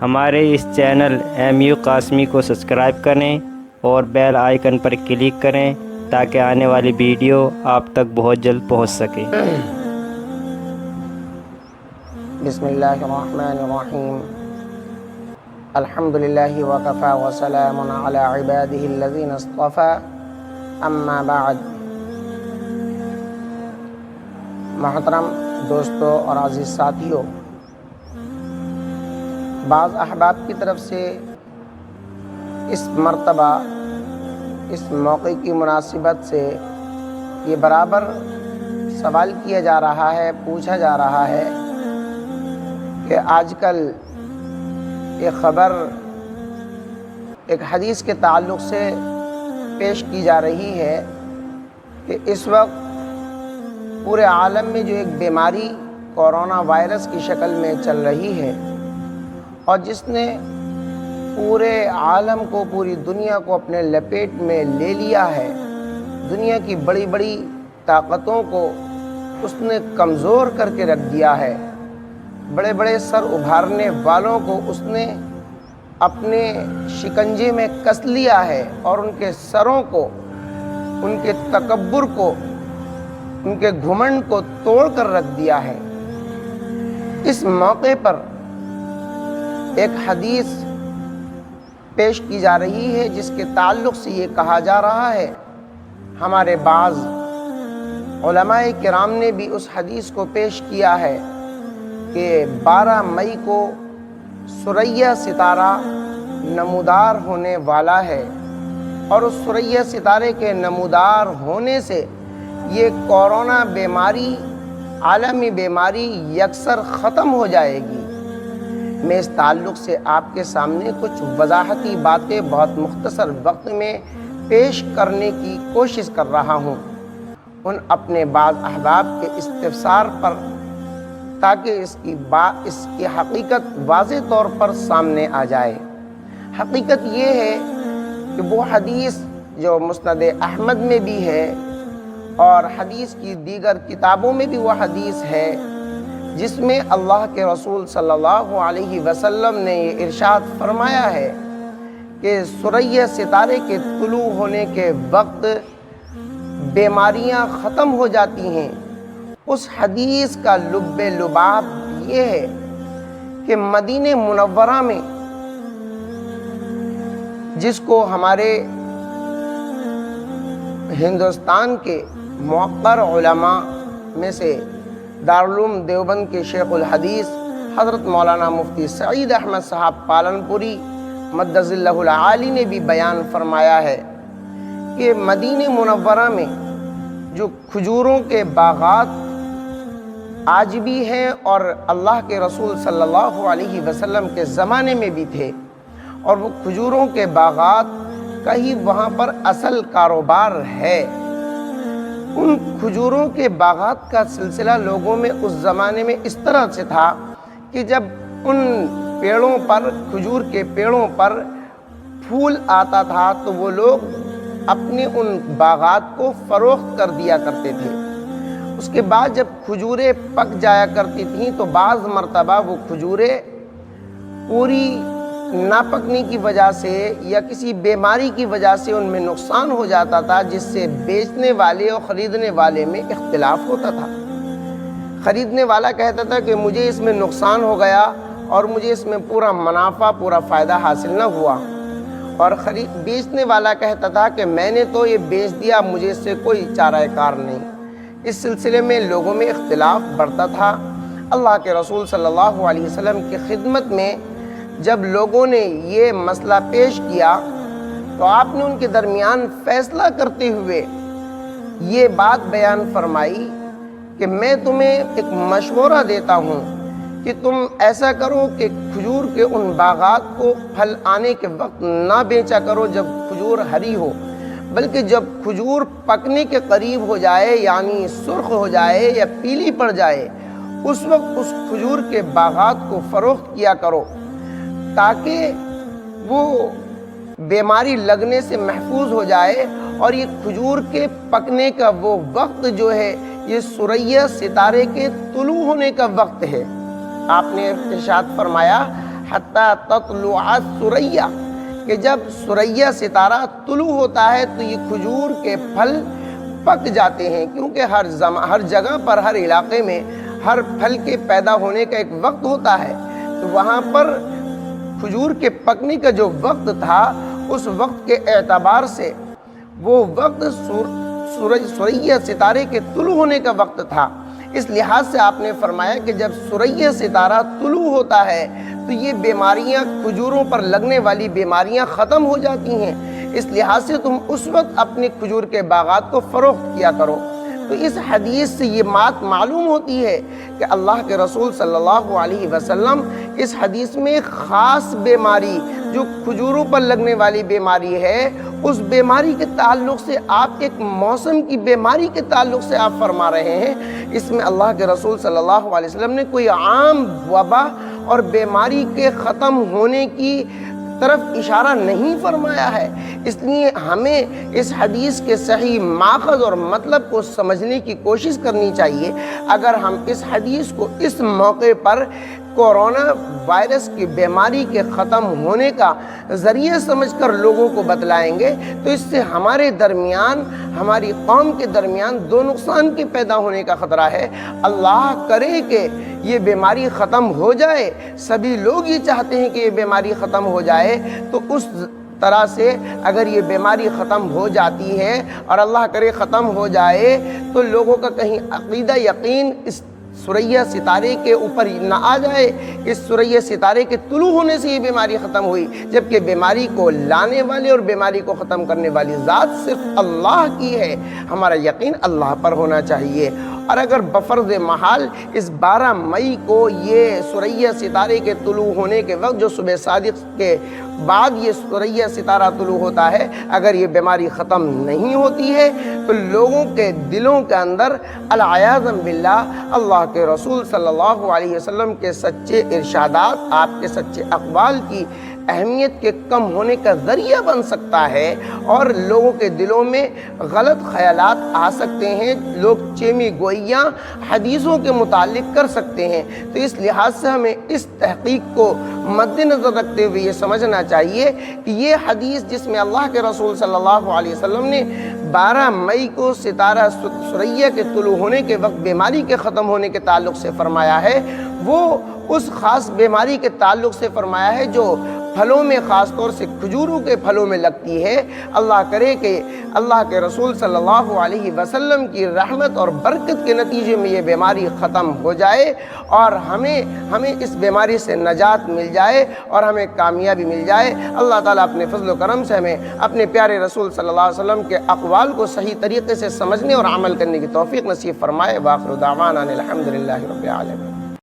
ہمارے اس channel MU Qasmi کو subscribe کریں اور بیل آئیکن پر کلک کریں تاکہ آنے والی ویڈیو آپ تک بہت جلد پہنچ سکے۔ بسم اللہ الرحمن الرحیم الحمدللہ وکفی وسلام علی عبادہ الذین اصطفی اما بعد۔ محترم دوستوں اور عزیز ساتھیوں، بعض احباب کی طرف سے اس مرتبہ اس موقع کی مناسبت سے یہ برابر سوال کیا جا رہا ہے، پوچھا جا رہا ہے کہ آج کل ایک خبر ایک حدیث کے تعلق سے پیش کی جا رہی ہے کہ اس وقت پورے عالم میں جو ایک بیماری کورونا وائرس کی شکل میں چل رہی ہے اور جس نے پورے عالم کو، پوری دنیا کو اپنے لپیٹ میں لے لیا ہے، دنیا کی بڑی بڑی طاقتوں کو اس نے کمزور کر کے رکھ دیا ہے، بڑے بڑے سر ابھارنے والوں کو اس نے اپنے شکنجے میں کس لیا ہے اور ان کے سروں کو، ان کے تکبر کو، ان کے گھمنڈ کو توڑ کر رکھ دیا ہے۔ اس موقع پر ایک حدیث پیش کی جا رہی ہے جس کے تعلق سے یہ کہا جا رہا ہے، ہمارے بعض علماء کرام نے بھی اس حدیث کو پیش کیا ہے کہ 12 مئی کو ثریا ستارہ نمودار ہونے والا ہے اور اس ثریا ستارے کے نمودار ہونے سے یہ کورونا بیماری، عالمی بیماری یکسر ختم ہو جائے گی۔ میں اس تعلق سے آپ کے سامنے کچھ وضاحتی باتیں بہت مختصر وقت میں پیش کرنے کی کوشش کر رہا ہوں ان اپنے بعض احباب کے استفسار پر، تاکہ اس کی حقیقت واضح طور پر سامنے آ جائے۔ حقیقت یہ ہے کہ وہ حدیث جو مسند احمد میں بھی ہے اور حدیث کی دیگر کتابوں میں بھی وہ حدیث ہے جس میں اللہ کے رسول صلی اللہ علیہ وسلم نے یہ ارشاد فرمایا ہے کہ ثریا ستارے کے طلوع ہونے کے وقت بیماریاں ختم ہو جاتی ہیں۔ اس حدیث کا لب لباب یہ ہے کہ مدینہ منورہ میں، جس کو ہمارے ہندوستان کے موقر علماء میں سے دارالعلوم دیوبند کے شیخ الحدیث حضرت مولانا مفتی سعید احمد صاحب پالنپوری مدظ اللہ العالی نے بھی بیان فرمایا ہے کہ مدینہ منورہ میں جو کھجوروں کے باغات آج بھی ہیں اور اللہ کے رسول صلی اللہ علیہ وسلم کے زمانے میں بھی تھے، اور وہ کھجوروں کے باغات کا ہی وہاں پر اصل کاروبار ہے۔ ان کھجوروں کے باغات کا سلسلہ لوگوں میں اس زمانے میں اس طرح سے تھا کہ جب ان پیڑوں پر، کھجور کے پیڑوں پر پھول آتا تھا تو وہ لوگ اپنے ان باغات کو فروخت کر دیا کرتے تھے۔ اس کے بعد جب کھجوریں پک جایا کرتی تھیں تو بعض مرتبہ وہ کھجوریں پوری نہ پکنے کی وجہ سے یا کسی بیماری کی وجہ سے ان میں نقصان ہو جاتا تھا، جس سے بیچنے والے اور خریدنے والے میں اختلاف ہوتا تھا۔ خریدنے والا کہتا تھا کہ مجھے اس میں نقصان ہو گیا اور مجھے اس میں پورا منافع، پورا فائدہ حاصل نہ ہوا، اور بیچنے والا کہتا تھا کہ میں نے تو یہ بیچ دیا، مجھے اس سے کوئی چارہ کار نہیں۔ اس سلسلے میں لوگوں میں اختلاف بڑھتا تھا۔ اللہ کے رسول صلی اللہ علیہ وسلم کی خدمت میں جب لوگوں نے یہ مسئلہ پیش کیا تو آپ نے ان کے درمیان فیصلہ کرتے ہوئے یہ بات بیان فرمائی کہ میں تمہیں ایک مشورہ دیتا ہوں کہ تم ایسا کرو کہ کھجور کے ان باغات کو پھل آنے کے وقت نہ بیچا کرو جب کھجور ہری ہو، بلکہ جب کھجور پکنے کے قریب ہو جائے، یعنی سرخ ہو جائے یا پیلی پڑ جائے، اس وقت اس کھجور کے باغات کو فروخت کیا کرو تاکہ وہ بیماری لگنے سے محفوظ ہو جائے۔ اور یہ کھجور کے پکنے کا وہ وقت جو ہے یہ ثریا ستارے کے طلوع ہونے کا وقت ہے۔ آپ نے ارشاد فرمایا حتی تطلع الثریہ، کہ جب ثریہ ستارہ طلوع ہوتا ہے تو یہ کھجور کے پھل پک جاتے ہیں، کیونکہ ہر جگہ پر، ہر علاقے میں ہر پھل کے پیدا ہونے کا ایک وقت ہوتا ہے، تو وہاں پر کھجور کے پکنے کا جو وقت تھا اس وقت کے اعتبار سے وہ وقت ثریہ ستارے کے طلوع ہونے کا وقت تھا۔ اس لحاظ سے آپ نے فرمایا کہ جب ثریہ ستارہ طلوع ہوتا ہے تو یہ بیماریاں، کھجوروں پر لگنے والی بیماریاں ختم ہو جاتی ہیں، اس لحاظ سے تم اس وقت اپنے کھجور کے باغات کو فروخت کیا کرو۔ تو اس حدیث سے یہ بات معلوم ہوتی ہے کہ اللہ کے رسول صلی اللہ علیہ وسلم اس حدیث میں ایک خاص بیماری جو کھجوروں پر لگنے والی بیماری ہے، اس بیماری کے تعلق سے آپ ایک موسم کی بیماری کے تعلق سے آپ فرما رہے ہیں۔ اس میں اللہ کے رسول صلی اللہ علیہ وسلم نے کوئی عام وبا اور بیماری کے ختم ہونے کی طرف اشارہ نہیں فرمایا ہے۔ اس لیے ہمیں اس حدیث کے صحیح ماخذ اور مطلب کو سمجھنے کی کوشش کرنی چاہیے۔ اگر ہم اس حدیث کو اس موقع پر کورونا وائرس کی بیماری کے ختم ہونے کا ذریعہ سمجھ کر لوگوں کو بتلائیں گے تو اس سے ہمارے درمیان، ہماری قوم کے درمیان دو نقصان کے پیدا ہونے کا خطرہ ہے۔ اللہ کرے کہ یہ بیماری ختم ہو جائے، سبھی لوگ یہ چاہتے ہیں کہ یہ بیماری ختم ہو جائے، تو اس طرح سے اگر یہ بیماری ختم ہو جاتی ہے اور اللہ کرے ختم ہو جائے تو لوگوں کا کہیں عقیدہ، یقین اس ثریہ ستارے کے اوپر نہ آ جائے، اس ثریہ ستارے کے طلوع ہونے سے یہ بیماری ختم ہوئی، جبکہ بیماری کو لانے والے اور بیماری کو ختم کرنے والی ذات صرف اللہ کی ہے۔ ہمارا یقین اللہ پر ہونا چاہیے۔ اور اگر بفرض محال اس 12 مئی کو یہ ثریہ ستارے کے طلوع ہونے کے وقت، جو صبح صادق کے بعد یہ ثریہ ستارہ طلوع ہوتا ہے، اگر یہ بیماری ختم نہیں ہوتی ہے تو لوگوں کے دلوں کے اندر العیاذ باللہ اللہ کے رسول صلی اللہ علیہ وسلم کے سچے ارشادات، آپ کے سچے اقوال کی اہمیت کے کم ہونے کا ذریعہ بن سکتا ہے، اور لوگوں کے دلوں میں غلط خیالات آ سکتے ہیں، لوگ چیمی گوئیاں حدیثوں کے متعلق کر سکتے ہیں۔ تو اس لحاظ سے ہمیں اس تحقیق کو مد نظر رکھتے ہوئے یہ سمجھنا چاہیے کہ یہ حدیث جس میں اللہ کے رسول صلی اللہ علیہ وسلم نے 12 مئی کو ستارہ ثریہ کے طلوع ہونے کے وقت بیماری کے ختم ہونے کے تعلق سے فرمایا ہے، وہ اس خاص بیماری کے تعلق سے فرمایا ہے جو پھلوں میں، خاص طور سے کھجوروں کے پھلوں میں لگتی ہے۔ اللہ کرے کہ اللہ کے رسول صلی اللہ علیہ وسلم کی رحمت اور برکت کے نتیجے میں یہ بیماری ختم ہو جائے اور ہمیں اس بیماری سے نجات مل جائے اور ہمیں کامیابی مل جائے۔ اللہ تعالیٰ اپنے فضل و کرم سے ہمیں اپنے پیارے رسول صلی اللہ علیہ وسلم کے اقوال کو صحیح طریقے سے سمجھنے اور عمل کرنے کی توفیق نصیب فرمائے۔ وآخر دعوانا الحمدللہ رب العالمین۔